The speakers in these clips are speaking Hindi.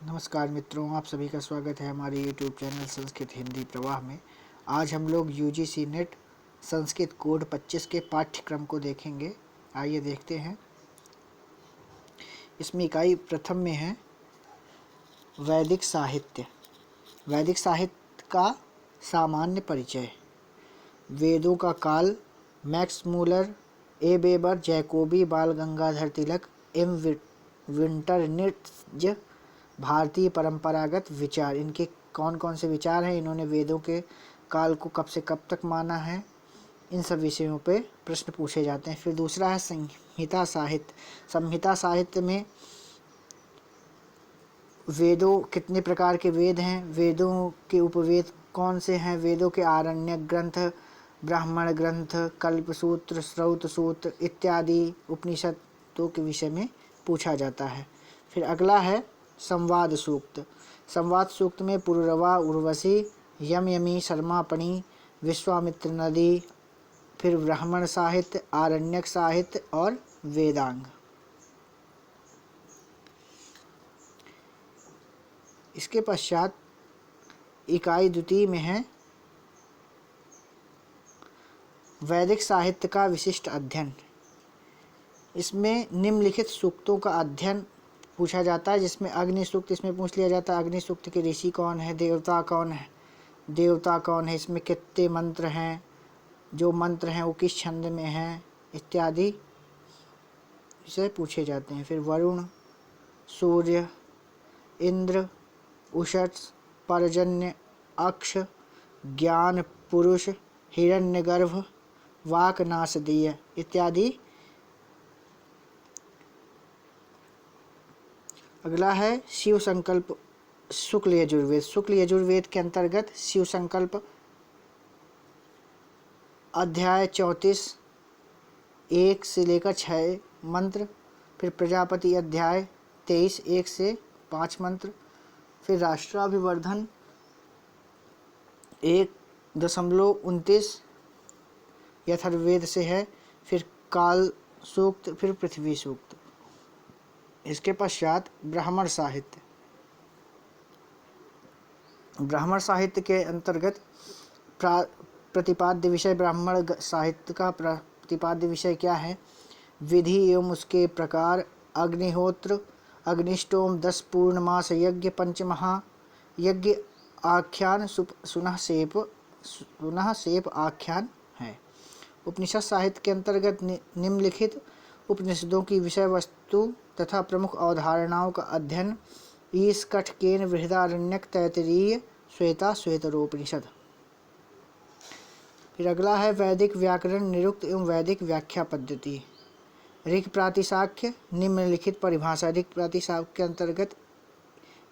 नमस्कार मित्रों, आप सभी का स्वागत है हमारे YouTube चैनल संस्कृत हिंदी प्रवाह में। आज हम लोग UGC नेट संस्कृत कोड 25 के पाठ्यक्रम को देखेंगे। आइए देखते हैं। इसमें इकाई प्रथम में है वैदिक साहित्य। वैदिक साहित्य का सामान्य परिचय। वेदों का काल। मैक्स मूलर, ए बेबर, जैकोबी, बाल गंगाधर तिलक, एम विंटरनिट्ज। भारतीय परंपरागत विचार। इनके कौन कौन से विचार हैं, इन्होंने वेदों के काल को कब से कब तक माना है, इन सब विषयों पे प्रश्न पूछे जाते हैं। फिर दूसरा है संहिता साहित्य। संहिता साहित्य में वेदों, कितने प्रकार के वेद हैं, वेदों के उपवेद कौन से हैं, वेदों के आरण्यक ग्रंथ, ब्राह्मण ग्रंथ, कल्पसूत्र, श्रौत सूत्र इत्यादि उपनिषदों के विषय में पूछा जाता है। फिर अगला है संवाद सूक्त। संवाद सूक्त में पुरुरवा, उर्वशी, यम यमी, शर्मापणी, विश्वामित्र नदी, फिर ब्राह्मण साहित्य, आरण्यक साहित्य और वेदांग। इसके पश्चात इकाई द्वितीय में है वैदिक साहित्य का विशिष्ट अध्ययन। इसमें निम्नलिखित सूक्तों का अध्ययन पूछा जाता है, जिसमें अग्नि सूक्त इसमें पूछ लिया जाता है। अग्नि सूक्त के ऋषि कौन है, देवता कौन है, इसमें कितने मंत्र हैं, जो मंत्र हैं वो किस छंद में हैं, इत्यादि विषय पूछे जाते हैं। फिर वरुण, सूर्य, इंद्र, उषस, पर्जन्य, अक्ष, ज्ञान पुरुष, हिरण्यगर्भ, वाकनासदीय इत्यादि। अगला है शिव संकल्प शुक्ल यजुर्वेद। शुक्ल यजुर्वेद के अंतर्गत शिव संकल्प अध्याय 34 1 से लेकर 6 मंत्र। फिर प्रजापति अध्याय 23 1 से 5 मंत्र। फिर राष्ट्राभिवर्धन 1.29 यथर्वेद से है। फिर काल सूक्त, फिर पृथ्वी सूक्त। इसके पश्चात ब्राह्मण साहित्य। ब्राह्मण साहित्य के अंतर्गत प्रतिपाद्य विषय। ब्राह्मण साहित्य का प्रतिपाद्य विषय क्या है? विधि एवं उसके प्रकार, अग्निहोत्र, अग्निष्टोम, 10 पूर्णमास यज्ञ, पंचमहा यज्ञ आख्यान, सुनह सेप आख्यान है। उपनिषद साहित्य के अंतर्गत निम्नलिखित उपनिषदों की विषय वस्तु तथा प्रमुख अवधारणाओं का अध्ययन। ईश, कठकेन, बृहदारण्यक, तैत्तिरीय, श्वेता, श्वेतरोपनिषद। फिर अगला है वैदिक व्याकरण, निरुक्त एवं वैदिक व्याख्या पद्धति। ऋक् प्रातिशाख्य, निम्नलिखित परिभाषा। ऋक् प्रातिशाख्य के अंतर्गत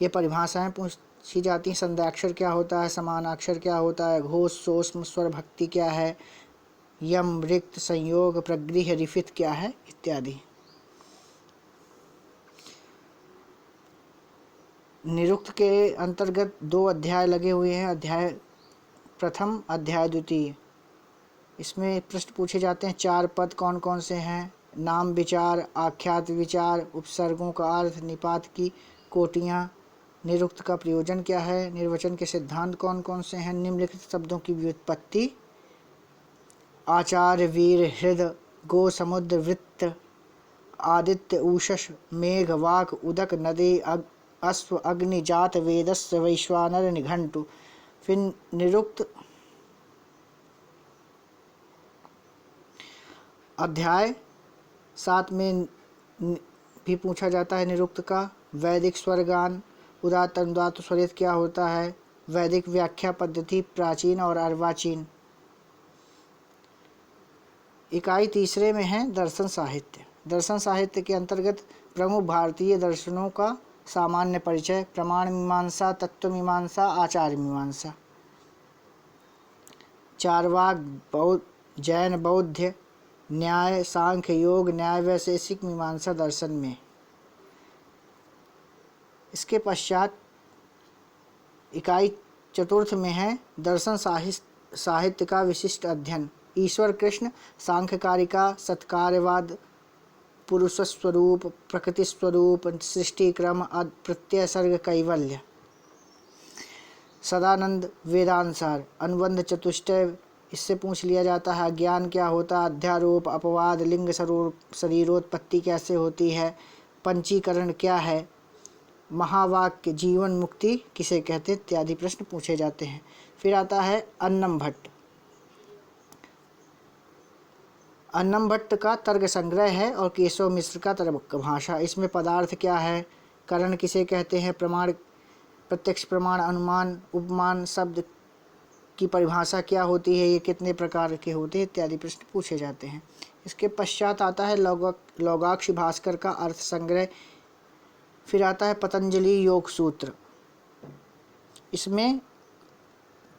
ये परिभाषाएं पूछी जाती हैं। संध्याक्षर क्या होता है, समानाक्षर क्या होता है, घोष, सोष्म, स्वर, भक्ति क्या है, यम, रिक्त, संयोग, प्रगृह्य, रिफित क्या है, इत्यादि। निरुक्त के अंतर्गत 2 अध्याय लगे हुए हैं, अध्याय प्रथम, अध्याय द्वितीय। इसमें प्रश्न पूछे जाते हैं। 4 पद कौन कौन से हैं? नाम विचार, आख्यात विचार, उपसर्गों का अर्थ, निपात की कोटियाँ, निरुक्त का प्रयोजन क्या है, निर्वचन के सिद्धांत कौन कौन से हैं, निम्नलिखित शब्दों की व्युत्पत्ति, आचार्य, वीर, हृद, गो, समुद्र, वृत्त, आदित्य, उषस, मेघ, वाक, उदक, नदी, अश्व, अग्नि, जात, वेदस्य, वैश्वानर, निघंटु। फिर निरुक्त अध्याय 7 में भी पूछा जाता है निरुक्त का। वैदिक स्वर्गान, उदात्त अनुदात्त स्वरित क्या होता है, वैदिक व्याख्या पद्धति, प्राचीन और अर्वाचीन। इकाई तीसरे में है दर्शन साहित्य। दर्शन साहित्य के अंतर्गत प्रमुख भारतीय दर्शनों का सामान्य परिचय। प्रमाण मीमांसा, तत्व मीमांसा, आचार मीमांसा। चारवाक, बौद्ध, जैन, बौद्ध न्याय, सांख्य, योग न्याय, वैशेषिक मीमांसा दर्शन में। इसके पश्चात इकाई चतुर्थ में है दर्शन साहित्य का विशिष्ट अध्ययन। ईश्वर, कृष्ण, सांख्यकारिका, सत्कार्यवाद, पुरुष स्वरूप, प्रकृति स्वरूप, सृष्टि क्रम, अद प्रत्यय सर्ग कैवल्य। सदानंद वेदांसार अनुबंध चतुष्टय, इससे पूछ लिया जाता है ज्ञान क्या होता है, अध्यारोप, अपवाद, लिंग शरीरोत्पत्ति कैसे होती है, पंचीकरण क्या है, महावाक्य, जीवन मुक्ति किसे कहते इत्यादि प्रश्न पूछे जाते हैं। फिर आता है अन्नम भट्ट। अन्नम भट्ट का तर्क संग्रह है और केशव मिश्र का तर्क भाषा। इसमें पदार्थ क्या है, करण किसे कहते हैं, प्रमाण, प्रत्यक्ष प्रमाण, अनुमान, उपमान, शब्द की परिभाषा क्या होती है, ये कितने प्रकार के होते हैं इत्यादि प्रश्न पूछे जाते हैं। इसके पश्चात आता है लौगाक्ष भास्कर का अर्थ संग्रह। फिर आता है पतंजलि योग सूत्र। इसमें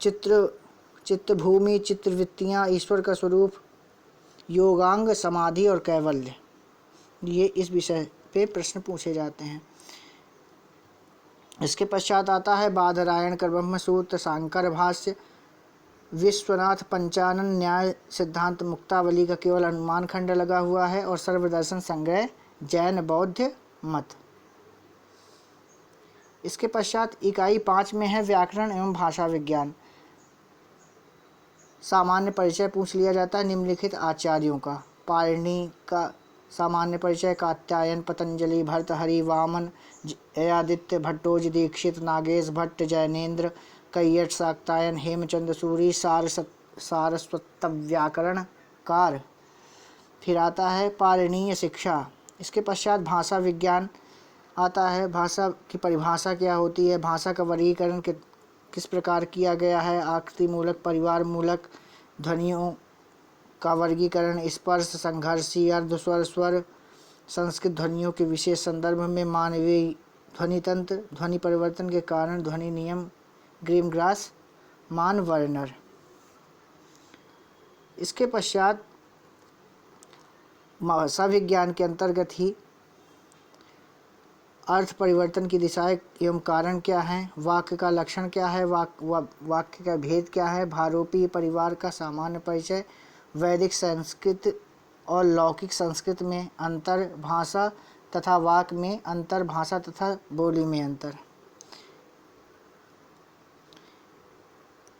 चित्तभूमि, चित्रवृत्तियाँ, ईश्वर का स्वरूप, योगांग, समाधि और कैवल्य, ये इस विषय पे प्रश्न पूछे जाते हैं। इसके पश्चात आता है बादरायण का ब्रह्म सूत्र, सांकर भाष्य, विश्वनाथ पंचानन न्याय सिद्धांत मुक्तावली का केवल अनुमान खंड लगा हुआ है, और सर्वदर्शन संग्रह, जैन बौद्ध मत। इसके पश्चात इकाई 5 में है व्याकरण एवं भाषा विज्ञान। सामान्य परिचय पूछ लिया जाता है निम्नलिखित आचार्यों का। पाणिनि का सामान्य परिचय, कात्यायन, पतंजलि, भर्तहरि, वामन, जयादित्य, भट्टोजी, दीक्षित, नागेश भट्ट, जैनेन्द्र, कैयट, शाक्तायन, हेमचंद्र सूरी, सारस्वत व्याकरणकार। फिर आता है पाणिनीय शिक्षा। इसके पश्चात भाषा विज्ञान आता है। भाषा की परिभाषा क्या होती है, भाषा का वर्गीकरण किस प्रकार किया गया है, आकृति मूलक, परिवार मूलक, ध्वनियों का वर्गीकरण, स्पर्श, संघर्षी, अर्धस्वर, स्वर, संस्कृत ध्वनियों के विशेष संदर्भ में, मानवीय ध्वनि तंत्र, ध्वनि परिवर्तन के कारण, ध्वनि नियम, ग्रीमग्रास, मान वर्नर। इसके पश्चात भाषा विज्ञान के अंतर्गत ही अर्थ परिवर्तन की दिशाएं एवं कारण क्या हैं, वाक्य का लक्षण क्या है, वाक्य का भेद क्या है, भारोपी परिवार का सामान्य परिचय, वैदिक संस्कृत और लौकिक संस्कृत में अंतर, भाषा तथा वाक्य में अंतर, भाषा तथा बोली में अंतर।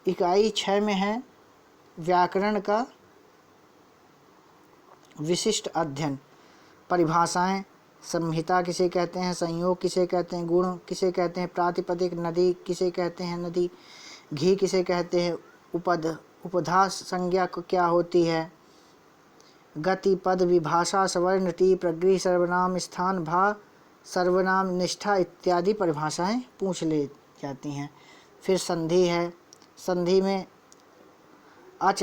इकाई 6 में है व्याकरण का विशिष्ट अध्ययन। परिभाषाएं, संहिता किसे कहते हैं, संयोग किसे कहते हैं, गुण किसे कहते हैं, प्रातिपदिक, नदी किसे कहते हैं, नदी, घी किसे कहते हैं, उपधा संज्ञा क्या होती है, गति, पद, विभाषा, सवर्ण, टी, प्रगृह, सर्वनाम, स्थान, भा, सर्वनाम, निष्ठा इत्यादि परिभाषाएं पूछ ले जाती हैं। फिर संधि है। संधि में अच,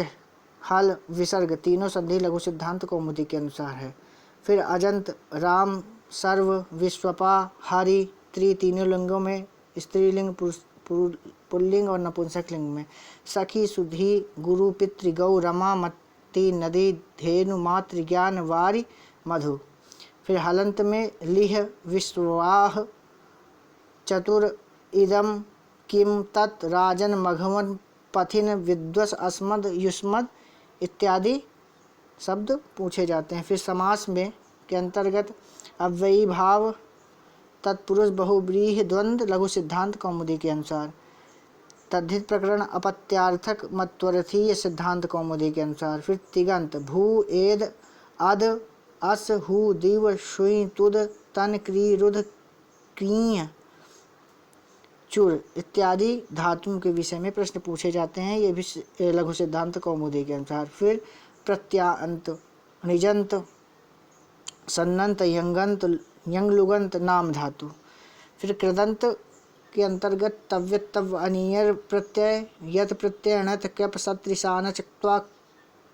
हल, विसर्ग तीनों संधि लघु सिद्धांत कौमुदी के अनुसार है। फिर अजंत, राम, सर्व, विश्वपा, हरि, त्रि तीनों लिंगों में, स्त्रीलिंग, पुल्लिंग और नपुंसक लिंग में, सखी, सुधी, गुरु, पितृ, गौ, रमा, मत्ती, नदी, धेनु, मातृ, ज्ञान, वारि, मधु। फिर हलंत में लिह, विश्वाह, चतुर, इदम, किम, तत्, राजन, मघवन, पथिन, विद्वस, अस्मद, युष्मद इत्यादि शब्द पूछे जाते हैं। फिर समास में के अंतर्गत अव्ययी भाव, तत्पुरुष, बहुव्रीहि, द्वंद्व लघु सिद्धांत कौमुदी के अनुसार। तद्धित प्रकरण अपत्यार्थक मत्वर्थीय सिद्धांत कौमुदी के अनुसार। फिर तिगंत, भू, एद, अद, अस, हु, दिव, शुई, तुद, तन, क्री, रुध, क्रीय, चुर इत्यादि धातुओं के विषय में प्रश्न पूछे जाते हैं, ये भी लघु सिद्धांत कौमुदी के अनुसार। फिर प्रत्यांत, निजंत, सन्नंत, यंगंत, यंगलुगंत नाम धातु। फिर कृदंत के अंतर्गत तव्य, तव, अनियर प्रत्यय, यत प्रत्यय, अणत, क्यप, सत्रिशान, चक्त्वा,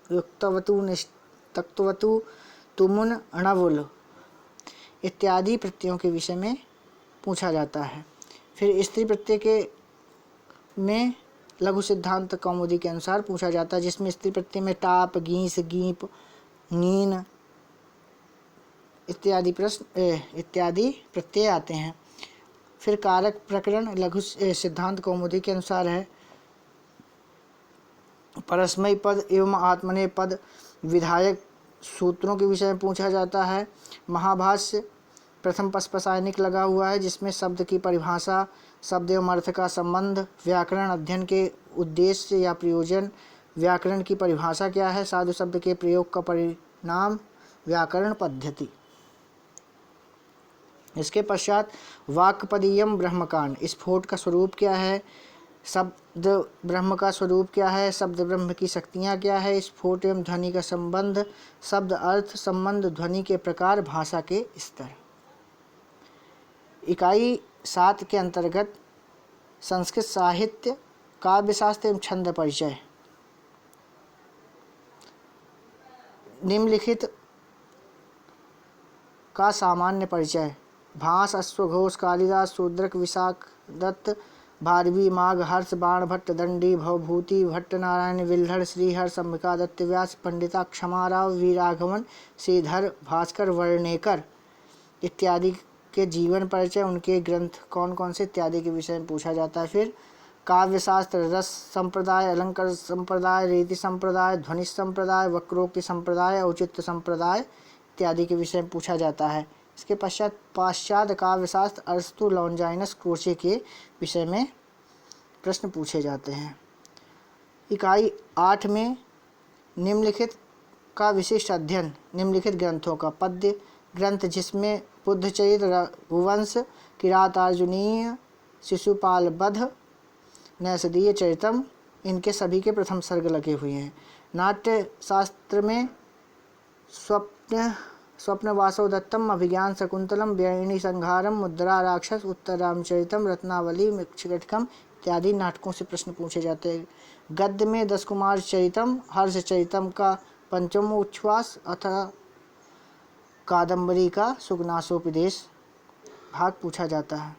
युक्तवतु, निष्तक्तवतु, तुमुन, अणवुल इत्यादि प्रत्ययों के विषय में पूछा जाता है। फिर स्त्री प्रत्यय के में लघु सिद्धांत कौमुदी के अनुसार पूछा जाता है, जिसमें स्त्री प्रत्यय में टाप, गीस, गीप, नीन इत्यादि प्रत्यय आते हैं। फिर कारक प्रकरण लघु सिद्धांत कौमुदी के अनुसार है। परस्मै पद एवं आत्मनेय पद, विधायक सूत्रों के विषय में पूछा जाता है। महाभाष्य प्रथम पस्पसायनिक लगा हुआ है, जिसमें शब्द की परिभाषा, शब्द एवं अर्थ का संबंध, व्याकरण अध्ययन के उद्देश्य या प्रयोजन, व्याकरण की परिभाषा क्या है, साधु शब्द के प्रयोग का परिणाम, व्याकरण पद्धति। इसके पश्चात वाक्पदीयम ब्रह्मकांड, स्फोट का स्वरूप क्या है, शब्द ब्रह्म का स्वरूप क्या है, शब्द ब्रह्म की शक्तियाँ क्या है, स्फोट एवं ध्वनि का संबंध, शब्द अर्थ संबंध, ध्वनि के प्रकार, भाषा के स्तर। इकाई 7 के अंतर्गत संस्कृत साहित्य, काव्यशास्त्र एवं छंद परिचय। निम्नलिखित का सामान्य परिचय। भास, अश्वघोष, कालिदास, शूद्रक, विशाख दत्त, भारवी, माघ, हर्ष, बाण भट्ट, दंडी, भवभूति, भट्ट नारायण, विल्हड़, श्रीहर्ष, अंबिका दत्त व्यास, पंडिता, क्षमाराव, वी राघवन, श्रीधर, भास्कर, वर्णेकर इत्यादि के जीवन परिचय, उनके ग्रंथ कौन कौन से इत्यादि के विषय में पूछा जाता है। फिर काव्यशास्त्र, रस संप्रदाय, अलंकार संप्रदाय, रीति संप्रदाय, ध्वनि संप्रदाय, वक्रोक्ति संप्रदाय, औचित्य संप्रदाय इत्यादि के विषय में पूछा जाता है। इसके पश्चात पाश्चात्य काव्यशास्त्र, अरस्तु, लॉन्जाइनस, क्रोचे के विषय में प्रश्न पूछे जाते हैं। इकाई 8 में निम्नलिखित का विशिष्ट अध्ययन, निम्नलिखित ग्रंथों का। पद्य ग्रंथ, जिसमें बुद्धचरित, रघुवंश, किरातार्जुनीय, शिशुपाल वध, नैषधीय चरितम, इनके सभी के प्रथम सर्ग लगे हुए हैं। नाट्य शास्त्र में स्वप्न वासव दत्तम, अभिज्ञान शकुंतलम, व्ययिनी संहारम, मुद्रा राक्षस, उत्तर रामचरितम, रत्नावली, मृक्षकटकम इत्यादि नाटकों से प्रश्न पूछे जाते हैं। गद्य में 10 कुमार चरितम, हर्ष चरितम का पंचम उच्छ्वास अथवा कादम्बरी का सुगनासोपदेश भाग पूछा जाता है।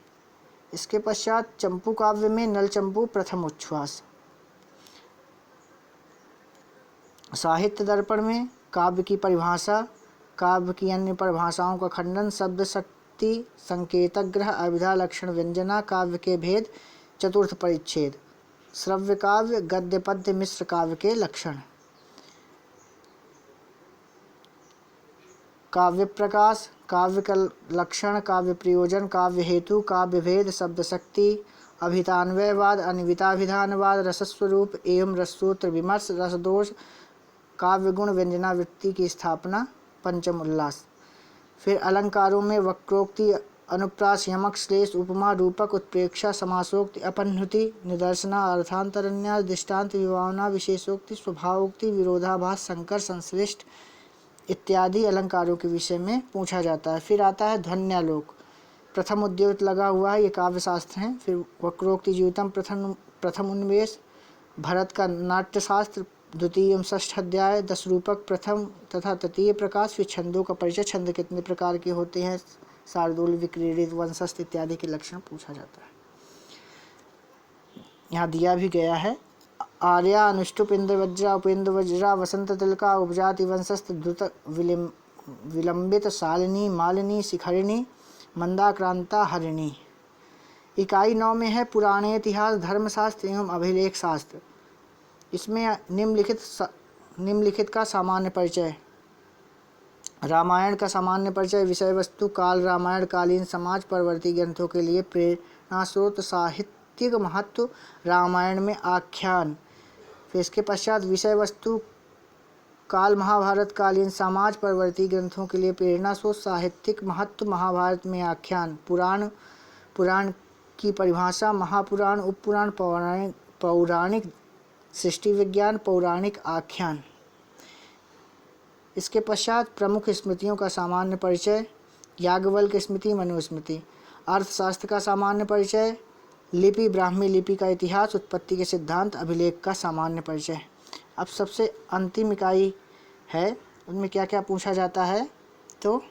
इसके पश्चात चंपू काव्य में नल चंपू प्रथम उच्छ्वास। साहित्य दर्पण में काव्य की परिभाषा, काव्य की अन्य परिभाषाओं का खंडन, शब्द शक्ति, संकेतक ग्रह, अभिधा, लक्षण, व्यंजना, काव्य के भेद, चतुर्थ परिच्छेद। श्रव्य काव्य, गद्य पद्य मिश्र काव्य के लक्षण। काव्य प्रकाश, काव्य का लक्षण, काव्य प्रयोजन, काव्य हेतु, काव्य भेद, शब्द शक्ति, अभितान्वयवाद, अन्विताभिधानवाद, रसस्वरूप एवं रससूत्र विमर्श, रसदोष, काव्य गुण, व्यंजनावृत्ति की स्थापना, पंचम उल्लास। फिर अलंकारों में वक्रोक्ति, अनुप्रास, यमक, श्लेष, उपमा, रूपक, उत्प्रेक्षा, समासोक्ति, अपन्युति, निदर्शना, अर्थांतरन्यास, दृष्टांत, विभावना, विशेषोक्ति, स्वभावोक्ति, विरोधाभास, संकर, संश्लिष्ट इत्यादि अलंकारों के विषय में पूछा जाता है। फिर आता है ध्वन्यालोक, प्रथम उद्योत लगा हुआ है, ये काव्यशास्त्र हैं। फिर वक्रोक्ति जीवितम प्रथम उन्मेष, भरत का नाट्यशास्त्र, द्वितीय एवं षष्ठ अध्याय, 10 रूपक प्रथम तथा तृतीय प्रकाश। फिर छंदों का परिचय, छंद कितने प्रकार के होते हैं, शार्दूल, विक्रीडित, वंशस्थ इत्यादि के लक्षण पूछा जाता है। यहाँ दिया भी गया है। आर्या, अनुष्टुप, इंद्र वज्रा, उपेंद्र वज्रा, वसंत तिलका, उपजाति, वंशस्थ, द्रुत, विलंबित, शालिनी, मालिनी, शिखरिणी, मंदाक्रांता, हरिणी। इकाई 9 में है पुराणे इतिहास, धर्मशास्त्र एवं अभिलेख शास्त्र। इसमें निम्नलिखित का सामान्य परिचय। रामायण का सामान्य परिचय, विषय वस्तु, काल, रामायण कालीन समाज परवर्ती ग्रंथों के लिए प्रेरणा स्रोत, साहित्यिक महत्व, रामायण में आख्यान। फिर इसके पश्चात विषय वस्तु, काल, महाभारत कालीन समाज परवर्ती ग्रंथों के लिए प्रेरणा स्रोत, साहित्यिक महत्व, महाभारत में आख्यान। पुराण की परिभाषा, महापुराण, उपपुराण, पौराणिक, सृष्टि विज्ञान, पौराणिक आख्यान। इसके पश्चात प्रमुख स्मृतियों का सामान्य परिचय, याज्ञवल्क्य स्मृति, मनुस्मृति। अर्थशास्त्र का सामान्य परिचय, लिपि, ब्राह्मी लिपि का इतिहास, उत्पत्ति के सिद्धांत, अभिलेख का सामान्य परिचय। अब सबसे अंतिम इकाई है, उनमें क्या क्या पूछा जाता है, तो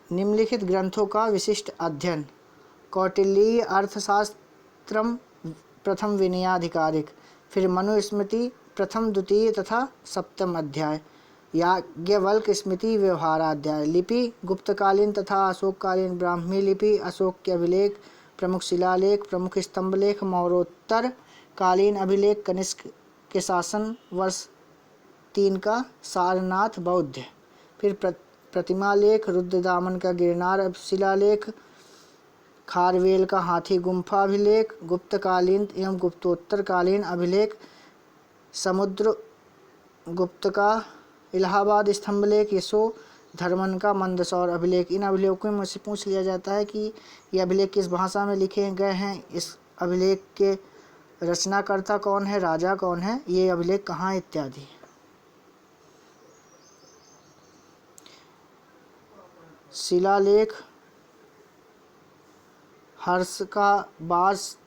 निम्नलिखित ग्रंथों का विशिष्ट अध्ययन। कौटिल्यीय अर्थशास्त्रम प्रथम विनयाधिकारिक। फिर मनुस्मृति प्रथम, द्वितीय तथा सप्तम अध्याय। याज्ञवल्क्य स्मृति व्यवहाराध्याय। लिपि, गुप्तकालीन तथा अशोककालीन ब्राह्मी लिपि, अशोक के अभिलेख, प्रमुख शिलालेख, प्रमुख स्तंभलेख, मौर्योत्तर कालीन अभिलेख कनिष्क के शासन वर्ष 3 का सारनाथ बौद्ध। फिर प्रतिमा लेख रुद्रदामन का गिरनार शिलालेख, खारवेल का हाथी गुम्फा अभिलेख, गुप्तकालीन एवं गुप्तोत्तरकालीन अभिलेख, समुद्र गुप्त का इलाहाबाद स्तंभलेख, यशोधर्मन का मंदसौर अभिलेख। इन अभिलेखों में मुझसे पूछ लिया जाता है कि ये अभिलेख किस भाषा में लिखे गए हैं, इस अभिलेख के रचनाकर्ता कौन है, राजा कौन है, ये अभिलेख कहाँ इत्यादि। शिलालेख हर्ष का बास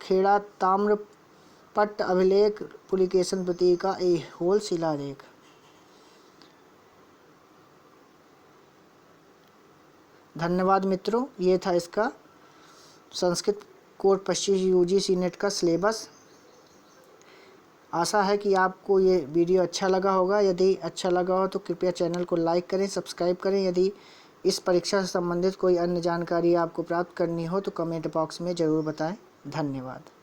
खेड़ा ताम्रपट्ट अभिलेख, पुलिकेशन प्रतीक का ऐहोल शिलालेख। धन्यवाद मित्रों, ये था इसका संस्कृत कोट 25 यूजीसी नेट का सिलेबस। आशा है कि आपको ये वीडियो अच्छा लगा होगा। यदि अच्छा लगा हो तो कृपया चैनल को लाइक करें, सब्सक्राइब करें। यदि इस परीक्षा से संबंधित कोई अन्य जानकारी आपको प्राप्त करनी हो तो कमेंट बॉक्स में ज़रूर बताएं। धन्यवाद।